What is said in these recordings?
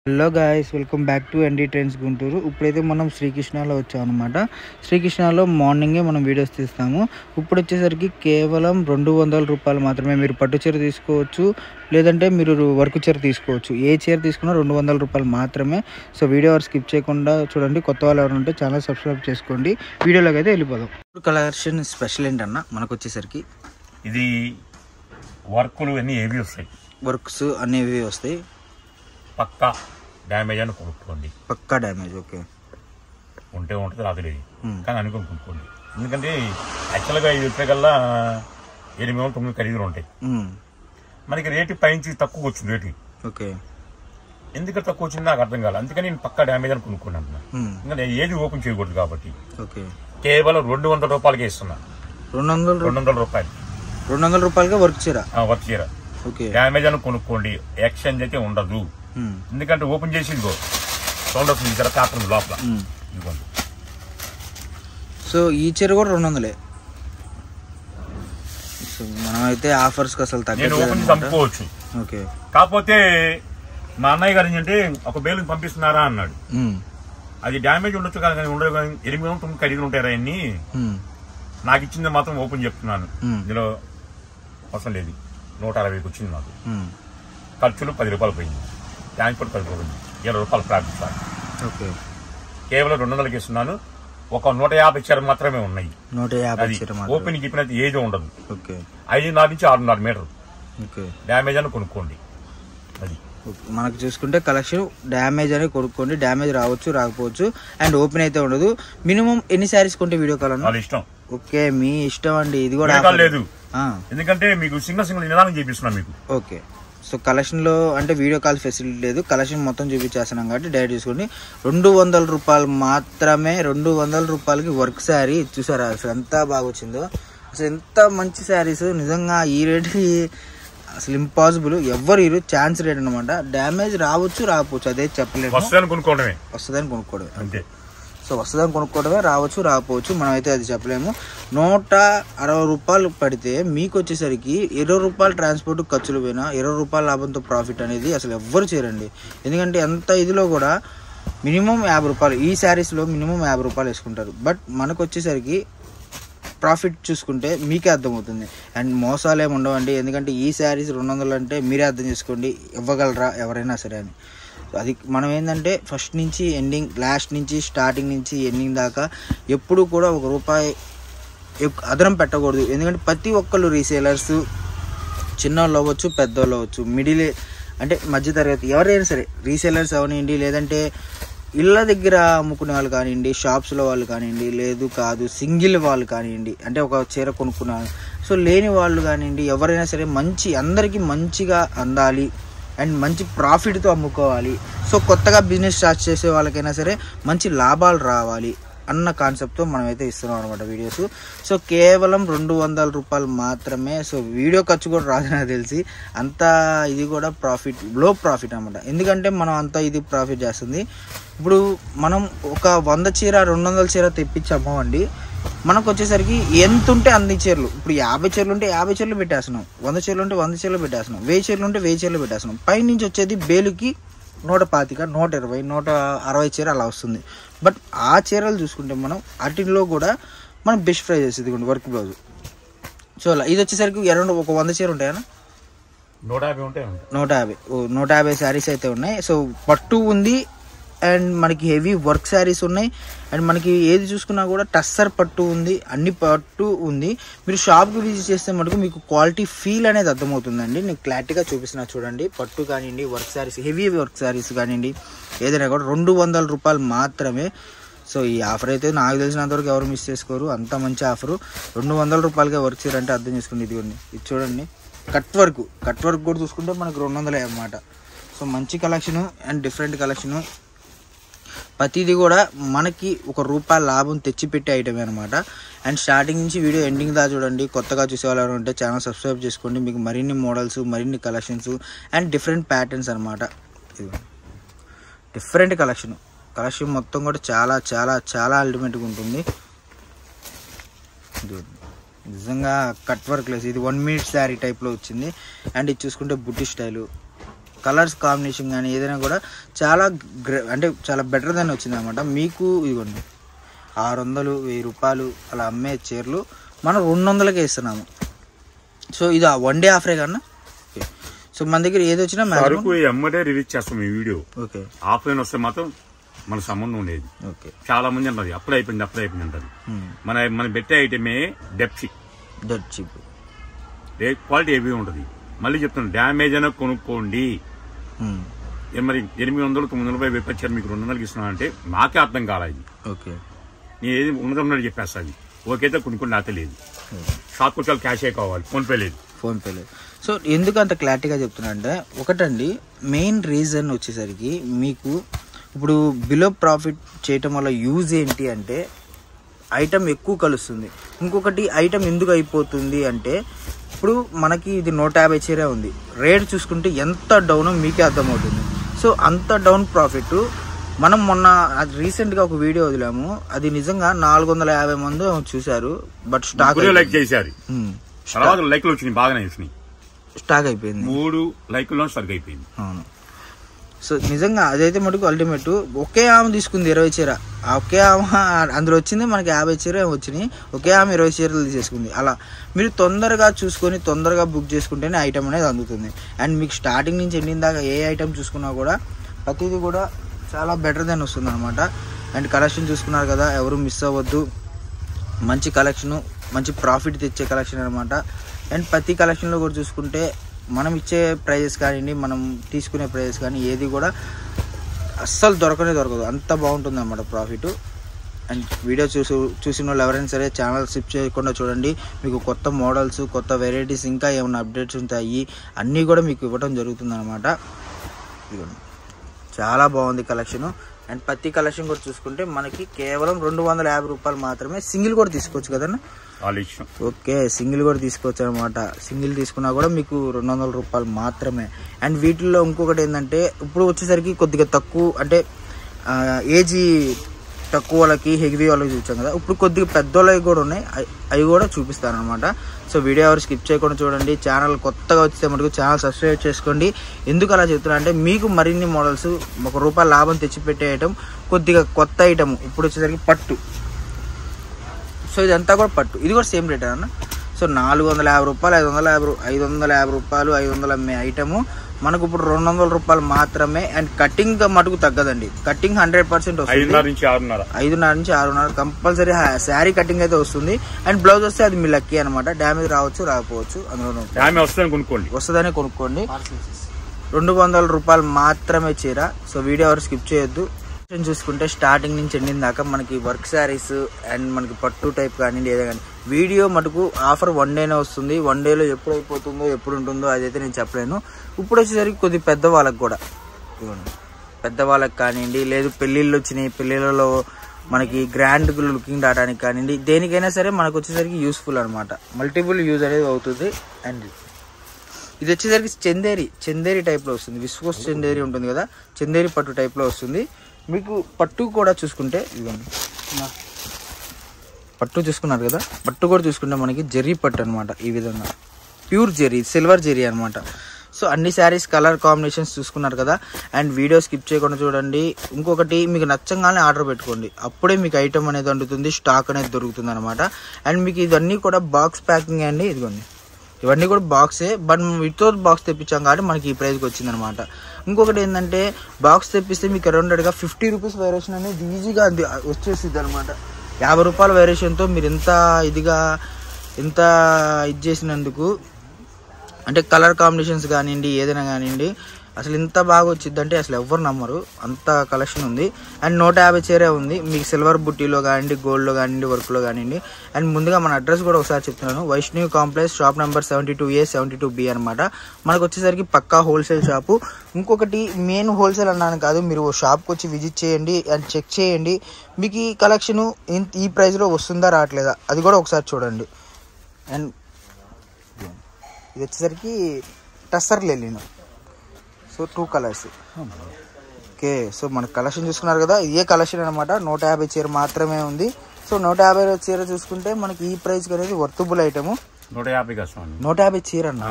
Hello guys, welcome back to ND trends Guntur. ఇప్పుడైతే మనం శ్రీకృష్ణలో వచ్చాం అనమాట. శ్రీకృష్ణలో మార్నింగే మనం వీడియోస్ తీస్తాము. ఇప్పుడు వచ్చేసరికి కేవలం 200 రూపాయలు మాత్రమే. మీరు పట్టు చీర తీసుకోవచ్చు, లేదంటే మీరు వర్క్ చీర తీసుకోవచ్చు. ఏ చీర తీసుకున్నా 200 రూపాయలు మాత్రమే. సో వీడియో స్కిప్ చేయకుండా చూడండి. కొత్త వాళ్ళు ఎవరు ఉంటే ఛానల్ సబ్స్క్రైబ్ చేసుకోండి. వీడియోలోకి అయితే వెళ్ళిపోదాం. కలెక్షన్ స్పెషల్ ఏంటన్నా మనకు వచ్చేసరికి ఇది వర్క్లు అన్నీ ఏవి వస్తాయి, వర్క్స్ అనేవి వస్తాయి. పక్కా డ్యామేజ్ అని కొనుక్కోండి. పక్కా డ్యామేజ్ ఓకే ఉంటే ఉంటుంది, రాదులేదు కానీ అనుకుని కొనుక్కోండి. ఎందుకంటే యాక్చువల్గా ఇది వచ్చేకల్లా 8,900 ఖరీదులు ఉంటాయి. మనకి రేటు పైనుంచి తక్కువ వచ్చింది రేటు. ఓకే, ఎందుకంటే తక్కువ వచ్చింది నాకు అర్థం కాదు. అందుకని నేను పక్కా డ్యామేజ్ అని కొనుక్కోండి అంటున్నా. ఎందుకంటే ఏది ఓపెన్ చేయకూడదు కాబట్టి. ఓకే, కేవలం 200 రూపాయలకే ఇస్తున్నా. 200 రూపాయలు 200 రూపాయలకే వర్క్ చీర. వర్క్ చీర డ్యామేజ్ అని కొనుక్కోండి. ఎక్స్చేంజ్ అయితే ఉండదు. ఎందుకంటే ఓపెన్ చేసి ఇదిగో సౌండ్ వస్తుంది ఇక్కడ కాకుండా లోపల ఇదిగోండి. సో ఈ చీర కూడా 200. సో మనం అయితే ఆఫర్స్ కి అసలు నేను ఓపెన్ చంపుకోవచ్చు. ఓకే, కాకపోతే మా అన్నయ్య గారు ఏంటంటే ఒక బేలు పంపిస్తున్నారా అన్నాడు. అది డ్యామేజ్ ఉండొచ్చు కానీ ఉండదు. కానీ 8,900 ఖరీదులు ఉంటాయి అన్ని. నాకు ఇచ్చింది మాత్రం ఓపెన్ చెప్తున్నాను. ఇందులో అవసరం లేదు. 160కి వచ్చింది నాకు. ఖర్చులు 10 రూపాయలు పోయింది. ట్రాన్స్పోర్ట్ 10 రూపాయలు, 20 రూపాయలు ప్రాఫిట్ సార్. ఓకే, కేవలం 200కి ఇస్తున్నాను. ఒక 150 చీర మాత్రమే ఉన్నాయి. 150 ఓపెన్ చెప్పినది ఏదో ఉండదు. ఓకే, 5.5 నుంచి 6.5 మీటర్. ఓకే, డ్యామేజ్ అని కొనుక్కోండి. అది మనకు చూసుకుంటే కలెక్షన్ డ్యామేజ్ అని కొనుక్కోండి. డ్యామేజ్ రావచ్చు, రాకపోవచ్చు. అండ్ ఓపెన్ అయితే ఉండదు. మినిమం ఎన్ని శారీస్ కొంటే వీడియో కాల్ వాళ్ళ ఇష్టం. ఓకే, మీ ఇష్టం అండి. ఇది కూడా లేదు, ఎందుకంటే మీకు సింగిల్ నిదానం చేపిస్తున్నాం మీకు. ఓకే, సో కలెక్షన్ లో అంటే వీడియో కాల్ ఫెసిలిటీ లేదు. కలెక్షన్ మొత్తం చూపించేస్తున్నాం కాబట్టి డైరెక్ట్ చూసుకోండి. 200 రూపాయలు మాత్రమే. 200 రూపాయలకి వర్క్ శారీ చూసారా అసలు ఎంత బాగా వచ్చిందో. అసలు ఎంత మంచి శారీస్ నిజంగా. ఈ రేట్కి అసలు ఇంపాసిబుల్. ఎవరు ఇరు ఛాన్స్ రేట్ అనమాట. డ్యామేజ్ రావచ్చు, రాకపోవచ్చు, అదే చెప్పలేదు. వస్తుందని కొనుక్కోవడమే అంతే. సో వస్తుందని కొనుక్కోవడమే, రావచ్చు, రాకపోవచ్చు, మనం అయితే అది చెప్పలేము. 160 రూపాయలు పడితే మీకు వచ్చేసరికి 20 రూపాయలు ట్రాన్స్పోర్ట్ ఖర్చులు పోయినా 20 రూపాయల లాభంతో ప్రాఫిట్ అనేది అసలు ఎవ్వరు చేయరండి. ఎందుకంటే ఎంత ఇదిలో కూడా మినిమం 50 రూపాయలు. ఈ శారీస్లో మినిమం 50 రూపాయలు వేసుకుంటారు. బట్ మనకు వచ్చేసరికి ప్రాఫిట్ చూసుకుంటే మీకే అర్థమవుతుంది. అండ్ మోసాలు ఏమి ఉండవండి. ఎందుకంటే ఈ శారీస్ 200 అంటే మీరే అర్థం చేసుకోండి, ఇవ్వగలరా ఎవరైనా సరే అని. అది మనం ఏంటంటే ఫస్ట్ నుంచి ఎండింగ్, లాస్ట్ నుంచి స్టార్టింగ్ నుంచి ఎండింగ్ దాకా ఎప్పుడు కూడా 1 రూపాయి అదనం పెట్టకూడదు. ఎందుకంటే ప్రతి ఒక్కళ్ళు రీసేలర్స్, చిన్నోళ్ళు అవ్వచ్చు, పెద్దోళ్ళు అవ్వచ్చు, మిడిల్ అంటే మధ్యతరగతి ఎవరైనా సరే రీసేలర్స్ అవనివ్వండి, లేదంటే ఇళ్ళ దగ్గర అమ్ముకునే వాళ్ళు కానివ్వండి, షాప్స్లో వాళ్ళు కానివ్వండి, లేదు కాదు సింగిల్ వాళ్ళు కానివ్వండి, అంటే ఒక చీర కొనుక్కున్నారు సో లేని వాళ్ళు కానివ్వండి, ఎవరైనా సరే మంచి అందరికీ మంచిగా అందాలి అండ్ మంచి ప్రాఫిట్తో అమ్ముకోవాలి. సో కొత్తగా బిజినెస్ స్టార్ట్ చేసే వాళ్ళకైనా సరే మంచి లాభాలు రావాలి అన్న కాన్సెప్ట్తో మనమైతే ఇస్తున్నాం అనమాట వీడియోస్. సో కేవలం 200 రూపాయలు మాత్రమే. సో వీడియో ఖర్చు కూడా రాదు నాకు తెలిసి. అంతా ఇది కూడా ప్రాఫిట్, లో ప్రాఫిట్ అనమాట. ఎందుకంటే మనం అంతా ఇది ప్రాఫిట్ చేస్తుంది. ఇప్పుడు మనం ఒక 100 చీర 200 చీర తెప్పించి అమ్మవండి, మనకు వచ్చేసరికి ఎంత ఉంటే అన్ని చీరలు. ఇప్పుడు 50 చీరలు ఉంటే 50 చీరలు పెట్టేస్తున్నాం, 100 చీరలు ఉంటే 100 చీరలు పెట్టేస్తున్నాం, 1000 చీరలు ఉంటే 1000 చీరలు పెట్టేస్తున్నాం. పై నుంచి వచ్చేది బేలుకి 125, 120, 160 చీర అలా వస్తుంది. బట్ ఆ చీరలు చూసుకుంటే మనం వాటిల్లో కూడా మనం బెస్ట్ ప్రైస్ చేసేది వర్క్ బ్లౌజ్. సో ఇది వచ్చేసరికి అరౌండ్ ఒక 100 చీర ఉంటాయన్నా, 150 శారీస్ అయితే ఉన్నాయి. సో పట్టు ఉంది అండ్ మనకి హెవీ వర్క్ శారీస్ ఉన్నాయి. అండ్ మనకి ఏది చూసుకున్నా కూడా టస్సర్ పట్టు ఉంది, అన్ని పట్టు ఉంది. మీరు షాప్కి విజిట్ చేస్తే మటుకు మీకు క్వాలిటీ ఫీల్ అనేది అర్థమవుతుందండి. నేను క్లారిటీగా చూపిస్తున్నా చూడండి. పట్టు కానివ్వండి, work saris, heavy work saris కానివ్వండి, ఏదైనా కూడా 200 రూపాయలు మాత్రమే. సో ఈ ఆఫర్ అయితే నాకు తెలిసినంతవరకు ఎవరు మిస్ చేసుకోరు. అంత మంచి ఆఫరు. 200 రూపాయలకే వర్క్ చీర అంటే అర్థం చేసుకోండి. ఇదిగోండి, ఇది చూడండి. కట్ వర్క్ కూడా చూసుకుంటే మనకు 200 అన్నమాట. సో మంచి కలెక్షను అండ్ డిఫరెంట్ కలెక్షను. ప్రతిదీ కూడా మనకి 1 రూపాయి లాభం తెచ్చిపెట్టే ఐటమే అనమాట. అండ్ స్టార్టింగ్ నుంచి వీడియో ఎండింగ్ దా చూడండి. కొత్తగా చూసేవాళ్ళు ఎవరు ఉంటే ఛానల్ సబ్స్క్రైబ్ చేసుకోండి. మీకు మరిన్ని మోడల్స్, మరిన్ని కలెక్షన్స్ అండ్ డిఫరెంట్ ప్యాటర్న్స్ అనమాట. ఇది డిఫరెంట్ కలెక్షన్ మొత్తం కూడా చాలా చాలా చాలా అల్టిమేట్గా ఉంటుంది. నిజంగా కట్ వర్క్ లెస్. ఇది 1 minute శారీ టైప్లో వచ్చింది. అండ్ ఇది చూసుకుంటే బుట్టి స్టైలు, కలర్స్ కాంబినేషన్ కానీ ఏదైనా కూడా చాలా అంటే చాలా బెటర్ దాన్ని వచ్చింది అనమాట. మీకు ఇదిగోండి 600-1000 రూపాయలు అలా అమ్మే చీరలు మనం 200కే ఇస్తున్నాము. సో ఇది వన్ డే ఆఫరే కన్నా. ఓకే, సో మన దగ్గర ఏది వచ్చినా ఎమ్మటే రిలీజ్ చేస్తాం ఈ వీడియో. ఓకే, ఆఫ్లైన్ వస్తే మాత్రం మన సంబంధం ఉండేది. ఓకే, చాలా మంది అంటారు అప్పుడే అయిపోయింది అంటారు. మన పెట్టే ఐటమే డెప్ చీప్, క్వాలిటీ ఏవి ఉంటుంది. మళ్ళీ చెప్తాను, డ్యామేజ్ అయినా కొనుక్కోండి. మరి 800-900 విప్పచ్చారు, మీకు 200కి ఇస్తున్నా అంటే నాకే అర్థం కాలేదు. ఓకే, నేను ఏది ఉన్నదన్నట్టు చెప్పేస్తాను. ఓకేతే కొనుక్కొని నాకే లేదు. షాప్కి వచ్చి క్యాషే కావాలి, ఫోన్పే లేదు. సో ఎందుకు అంత క్లారిటీగా చెప్తున్నా అంటే, ఒకటండి మెయిన్ రీజన్ వచ్చేసరికి మీకు ఇప్పుడు బిలో ప్రాఫిట్ చేయటం వల్ల యూజ్ ఏంటి అంటే ఐటమ్ ఎక్కువ కలుస్తుంది. ఇంకొకటి ఐటమ్ ఎందుకు అయిపోతుంది అంటే, ఇప్పుడు మనకి ఇది 150 చీర ఉంది, రేట్ చూసుకుంటే ఎంత డౌన్ మీకే అర్థమవుతుంది. సో అంత డౌన్ ప్రాఫిట్ మనం మొన్న రీసెంట్గా ఒక వీడియో వదిలాము, అది నిజంగా 450 మంది చూశారు. బట్ స్టాక్ లైక్ చేశారు, లైక్లు వచ్చినాయి, బాగానే వచ్చినాయి. స్టాక్ అయిపోయింది, 3 లైక్లో స్టాక్ అయిపోయింది. అవును. సో నిజంగా అదైతే మటుకు అల్టిమేట్. ఒకే ఆమె తీసుకుంది 20 చీర, ఒకే ఆమె అందులో వచ్చింది మనకి 50 చీర వచ్చినాయి, ఒకే ఆమె 20 చీరలు తీసేసుకుంది. అలా మీరు తొందరగా చూసుకొని తొందరగా బుక్ చేసుకుంటేనే ఐటమ్ అనేది అందుతుంది. అండ్ మీకు స్టార్టింగ్ నుంచి ఎండింగ్ దాకా ఏ ఐటమ్ చూసుకున్నా కూడా ప్రతిదీ కూడా చాలా బెటర్ దెన్ వస్తుంది అనమాట. అండ్ కలెక్షన్ చూసుకున్నారు కదా, ఎవరు మిస్ అవ్వద్దు. మంచి కలెక్షను, మంచి ప్రాఫిట్ తెచ్చే కలెక్షన్ అనమాట. అండ్ ప్రతి కలెక్షన్లో కూడా చూసుకుంటే మనం ఇచ్చే ప్రైజెస్ కానివ్వండి, మనం తీసుకునే ప్రైజెస్ కానీ ఏది కూడా అస్సలు దొరకదు, అంత బాగుంటుంది అన్నమాట ప్రాఫిట్. అండ్ వీడియో చూసిన వాళ్ళు ఎవరైనా సరే ఛానల్ స్కిప్ చేయకుండా చూడండి. మీకు కొత్త మోడల్స్, కొత్త వెరైటీస్, ఇంకా ఏమైనా అప్డేట్స్ ఉంటాయి అన్నీ కూడా మీకు ఇవ్వడం జరుగుతుంది అనమాట. ఇదిగోండి, చాలా బాగుంది కలెక్షను. అండ్ ప్రతి కలెక్షన్ కూడా చూసుకుంటే మనకి కేవలం 250 రూపాయలు మాత్రమే. సింగిల్ కూడా తీసుకోవచ్చు కదన్నా? ఓకే, సింగిల్ కూడా తీసుకోవచ్చు అనమాట. సింగిల్ తీసుకున్నా కూడా మీకు 200 రూపాయలు మాత్రమే. అండ్ వీటిల్లో ఇంకొకటి ఏంటంటే, ఇప్పుడు వచ్చేసరికి కొద్దిగా తక్కువ అంటే ఏజీ తక్కువ వాళ్ళకి, హెవీ వాళ్ళకి చూసాం కదా, ఇప్పుడు కొద్దిగా పెద్దోళ్ళకి కూడా ఉన్నాయి, అవి కూడా చూపిస్తాను అనమాట. సో వీడియో ఎవరు స్కిప్ చేయకుండా చూడండి. ఛానల్ కొత్తగా వచ్చితే మటుకు ఛానల్ సబ్స్క్రైబ్ చేసుకోండి. ఎందుకు అలా చెప్తున్నా అంటే, మీకు మరిన్ని మోడల్స్ ₹1 లాభం తెచ్చిపెట్టే ఐటమ్, కొద్దిగా కొత్త ఐటమ్. ఇప్పుడు వచ్చేసరికి పట్టు. సో ఇదంతా కూడా పట్టు, ఇది కూడా సేమ్ రేట్ అన్న. సో 450 రూపాయలు, 550 రూపాయలు, 500 అమ్మే ఐటము మనకు ఇప్పుడు 200 రూపాయలు మాత్రమే. అండ్ కటింగ్ మటుకు తగ్గదండి, కటింగ్ 100% వస్తుంది. 5.5 నుంచి 6.5 కంపల్సరీ శారీ కటింగ్ అయితే వస్తుంది. అండ్ బ్లౌజ్ వస్తే అది మీ లక్కీ అనమాట. డ్యామేజ్ రావచ్చు, రాకపోవచ్చు, అందులో వస్తుందనే కొనుక్కోండి. 200 రూపాయలు మాత్రమే చీర. సో వీడియో ఎవరు స్కిప్ చేయొద్దు. చూసుకుంటే స్టార్టింగ్ నుంచి ఎండింగ్ దాకా మనకి వర్క్ శారీస్ అండ్ మనకి పట్టు టైప్ కానివ్వండి, ఏదో కానీ వీడియో మటుకు ఆఫర్ 1 డేనే వస్తుంది. 1 డేలో ఎప్పుడు అయిపోతుందో ఎప్పుడు ఉంటుందో అదైతే నేను చెప్పలేను. ఇప్పుడు వచ్చేసరికి కొద్ది పెద్దవాళ్ళకి కూడా, పెద్దవాళ్ళకి కానివ్వండి, లేదు పెళ్ళిళ్ళు వచ్చినాయి, పెళ్ళిళ్ళలో మనకి గ్రాండ్ లుకింగ్ రావడానికి కానివ్వండి, దేనికైనా సరే మనకు వచ్చేసరికి యూస్ఫుల్ అనమాట. మల్టిపుల్ యూజ్ అనేది అవుతుంది. అండ్ ఇది వచ్చేసరికి చందేరి టైప్లో వస్తుంది. విస్కోస్ చందేరి ఉంటుంది కదా, చందేరి పట్టు టైప్లో వస్తుంది. మీకు పట్టు కూడా చూసుకుంటే, ఇవ్వండి పట్టు చూసుకున్నారు కదా, పట్టు కూడా చూసుకుంటే మనకి జెర్రీ పట్టు అనమాట. ఈ విధంగా ప్యూర్ జెర్రీ, సిల్వర్ జెర్రీ అనమాట. సో అన్ని శారీస్ కలర్ కాంబినేషన్స్ చూసుకున్నారు కదా. అండ్ వీడియో స్కిప్ చేయకుండా చూడండి. ఇంకొకటి, మీకు నచ్చంగానే ఆర్డర్ పెట్టుకోండి, అప్పుడే మీకు ఐటమ్ అనేది అందుతుంది, స్టాక్ అనేది దొరుకుతుంది అనమాట. అండ్ మీకు ఇవన్నీ కూడా బాక్స్ ప్యాకింగ్ అండి. ఇదిగోండి, ఇవన్నీ కూడా బాక్సే, బట్ వితౌట్ బాక్స్ తెప్పించాం కాబట్టి మనకి ఈ ప్రైస్కి వచ్చింది అనమాట. ఇంకొకటి ఏంటంటే, బాక్స్ తెప్పిస్తే మీకు అరౌండ్గా 50 రూపీస్ వేరియేషన్ అనేది ఈజీగా వచ్చేసింది అనమాట. 50 రూపాయల వేరియేషన్తో మీరు ఎంత ఇది చేసినందుకు, అంటే కలర్ కాంబినేషన్స్ కానివ్వండి, ఏదైనా కానివ్వండి, అసలు ఇంత బాగా వచ్చిందంటే అసలు ఎవ్వరు నమ్మరు, అంత కలెక్షన్ ఉంది. అండ్ 150 చీరే ఉంది మీకు, సిల్వర్ బుట్టీలో కానివ్వండి, గోల్డ్లో కానివ్వండి, వర్క్లో కానివ్వండి. అండ్ ముందుగా మన అడ్రస్ కూడా ఒకసారి చెప్తున్నాను, Vaishnavi complex, shop number 72A 72B అనమాట. మనకు వచ్చేసరికి పక్కా హోల్సేల్ షాపు. ఇంకొకటి, మెయిన్ హోల్సేల్ అన్నాను కాదు, మీరు షాప్కి వచ్చి విజిట్ చేయండి అండ్ చెక్ చేయండి, మీకు ఈ కలెక్షను ఈ ప్రైస్లో వస్తుందా రావట్లేదా అది కూడా ఒకసారి చూడండి. అండ్ ఇది వచ్చేసరికి tussar linen. So 2 colours. Okay, so మన కలెక్షన్ చూసుకున్నారు కదా, ఇదే కలెక్షన్ అనమాట. 150 చీర మాత్రమే ఉంది. సో 150 చీర చూసుకుంటే మనకి ఈ ప్రైస్కి అనేది వర్తబుల్ ఐటమ్. 150 చీర అన్న,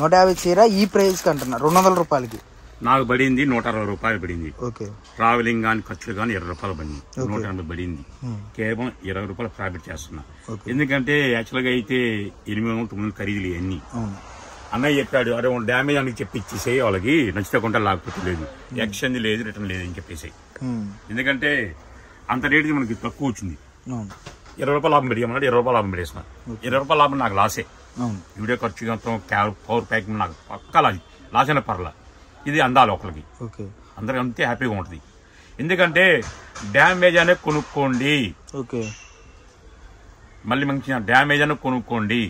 150 చీర ఈ ప్రైస్కి అంటున్నా, 200 రూపాయలకి. నాకు పడింది 160 రూపాయలు పడింది. ఓకే. ట్రావెలింగ్ కానీ ఖర్చులు కానీ 20 రూపాయలు పడింది. 180 పడింది. కేవలం 20 రూపాయలు ప్రాఫిట్ చేస్తున్నా. ఎందుకంటే యాక్చువల్గా అయితే 800-900 ఖరీదులు ఇవన్నీ. అన్నయ్య చెప్పాడు, అరే డ్యామేజ్ అని చెప్పి ఇచ్చేసేయి, వాళ్ళకి నచ్చితే కొంట లేకపోతే లేదు, ఎక్స్చేంజ్ లేదు, రిటర్న్ లేదు అని చెప్పేసి. ఎందుకంటే అంత రేటుకి మనకి తక్కువ వచ్చింది. 20 రూపాయలు లాభం పెరిగామన్నాడు, 20 రూపాయలు లాభం పెట్టేసిన. 20 రూపాయల లాభం నాకు లాసే. వీడియో ఖర్చు పవర్ ప్యాకింగ్ నాకు పక్కా లాస్ అయినా పర్లా. ఇది అందాలి ఒకరికి, అందరికి అంతే హ్యాపీగా ఉంటుంది. ఎందుకంటే డ్యామేజ్ అనే కొనుక్కోండి, మళ్ళీ మంచి డ్యామేజ్ అనే కొనుక్కోండి.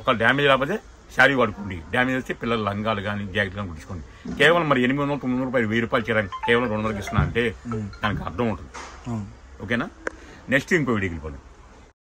ఒక డ్యామేజ్ లేకపోతే శారీ వాడుకోండి, డ్యామేజ్ వస్తే పిల్లల లంగాలు కానీ జాకెట్లు కానీ కుట్టించుకోండి. కేవలం మరి 800-900 రూపాయలు 1000 రూపాయలు చీర కేవలం 200కి ఇస్తున్నా అంటే దానికి అర్థం ఉంటుంది. ఓకేనా? నెక్స్ట్ ఇంకో వీడియోకి వెళ్ళిపోండి.